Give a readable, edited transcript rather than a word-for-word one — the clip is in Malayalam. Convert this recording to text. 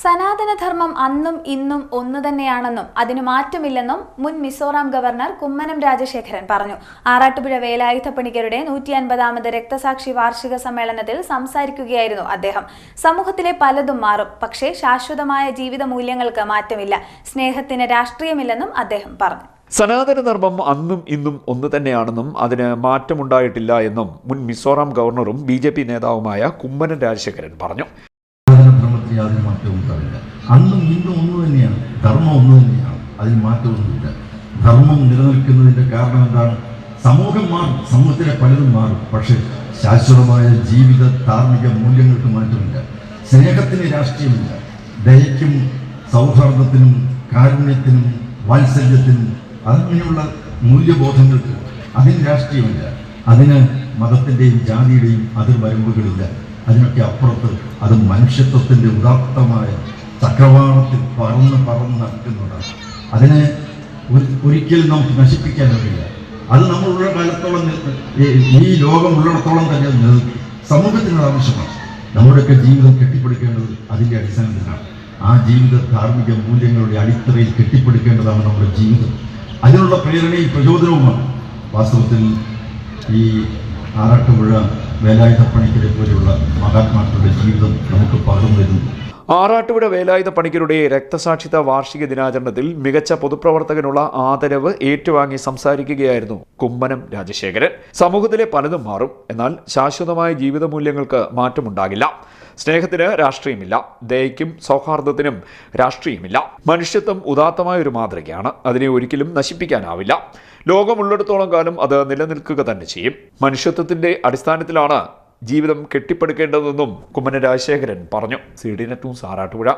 സനാതനധർമ്മം അന്നും ഇന്നും ഒന്നുതന്നെയാണെന്നും അതിനു മാറ്റമില്ലെന്നും മുൻ മിസോറാം ഗവർണർ കുമ്മനം രാജശേഖരൻ പറഞ്ഞു. ആറാട്ടുപുഴ വേലായുധപ്പണിക്കരുടെ 150ാമത് രക്തസാക്ഷി വാർഷിക സമ്മേളനത്തിൽ സംസാരിക്കുകയായിരുന്നു അദ്ദേഹം. സമൂഹത്തിലെ പലതും മാറും, പക്ഷേ ശാശ്വതമായ ജീവിത മൂല്യങ്ങൾക്ക് മാറ്റമില്ല. സ്നേഹത്തിന് രാഷ്ട്രീയമില്ലെന്നും അദ്ദേഹം പറഞ്ഞു. സനാതനധർമ്മം അന്നും ഇന്നും ഒന്നു തന്നെയാണെന്നും അതിന് മാറ്റമുണ്ടായിട്ടില്ല എന്നും മുൻ മിസോറാം ഗവർണറും BJP നേതാവുമായ കുമ്മനം രാജശേഖരൻ പറഞ്ഞു. യാതൊരു മാറ്റവും ഉണ്ടാവില്ല. അന്നും ഇന്നും ഒന്നു തന്നെയാണ്, ധർമ്മം ഒന്നു തന്നെയാണ്, അതിൽ മാറ്റമൊന്നുമില്ല. ധർമ്മം നിലനിൽക്കുന്നതിൻ്റെ കാരണം എന്താണ്? സമൂഹം മാറും, സമൂഹത്തിലെ പലതും മാറും, പക്ഷേ ശാശ്വതമായ ജീവിത ധാർമ്മിക മൂല്യങ്ങൾക്ക് മാറ്റമില്ല. സ്നേഹത്തിന് രാഷ്ട്രീയമില്ല. ദയയ്ക്കും സൗഹാർദ്ദത്തിനും കാരുണ്യത്തിനും വാത്സല്യത്തിനും അങ്ങനെയുള്ള മൂല്യബോധങ്ങൾക്ക് അതിന് രാഷ്ട്രീയമില്ല. അതിന് മതത്തിൻ്റെയും ജാതിയുടെയും അതിർവരമ്പുകളില്ല. അതിനൊക്കെ അപ്പുറത്ത് അത് മനുഷ്യത്വത്തിൻ്റെ ഉദാത്തമായ ചക്രവാളത്തിൽ പറന്ന് നടക്കുന്നതാണ്. അതിനെ ഒരിക്കലും നമുക്ക് നശിപ്പിക്കാനാവില്ല. അത് നമ്മളുള്ള കാലത്തോളം, ഈ ലോകം ഉള്ളിടത്തോളം തന്നെ അത് നിലനിൽക്കും. സമൂഹത്തിന് ആവശ്യമാണ്. നമ്മുടെയൊക്കെ ജീവിതം കെട്ടിപ്പടുക്കേണ്ടത് അതിൻ്റെ അടിസ്ഥാനത്തിലാണ്. ആ ജീവിത ധാർമ്മിക മൂല്യങ്ങളുടെ അടിത്തറയിൽ കെട്ടിപ്പടുക്കേണ്ടതാണ് നമ്മുടെ ജീവിതം. അതിനുള്ള പ്രേരണയും പ്രചോദനവുമാണ് വാസ്തവത്തിൽ ഈ ആറാട്ടുപുഴ വേലായുധപ്പണിക്കരെ പോലെയുള്ള മഹാത്മാക്കളുടെ ജീവിതം നമുക്ക് പകർന്നു വരുന്നു. ആറാട്ടുപുഴ വേലായുധപ്പണിക്കരുടെ രക്തസാക്ഷിത്വ വാർഷിക ദിനാചരണത്തിൽ മികച്ച പൊതുപ്രവർത്തകനുള്ള ആദരവ് ഏറ്റുവാങ്ങി സംസാരിക്കുകയായിരുന്നു കുമ്മനം രാജശേഖരൻ. സമൂഹത്തിലെ പലതും മാറും, എന്നാൽ ശാശ്വതമായ ജീവിത മൂല്യങ്ങൾക്ക് മാറ്റമുണ്ടാകില്ല. സ്നേഹത്തിന് രാഷ്ട്രീയമില്ല, ദയയ്ക്കും സൗഹാർദ്ദത്തിനും രാഷ്ട്രീയമില്ല. മനുഷ്യത്വം ഉദാത്തമായ ഒരു മാതൃകയാണ്, അതിനെ ഒരിക്കലും നശിപ്പിക്കാനാവില്ല. ലോകമുള്ളിടത്തോളം കാലം അത് നിലനിൽക്കുക തന്നെ ചെയ്യും. മനുഷ്യത്വത്തിന്റെ അടിസ്ഥാനത്തിലാണ് ജീവിതം കെട്ടിപ്പടുക്കേണ്ടതെന്നും കുമ്മനം രാജശേഖരൻ പറഞ്ഞു. CDNet news Arattupuzha.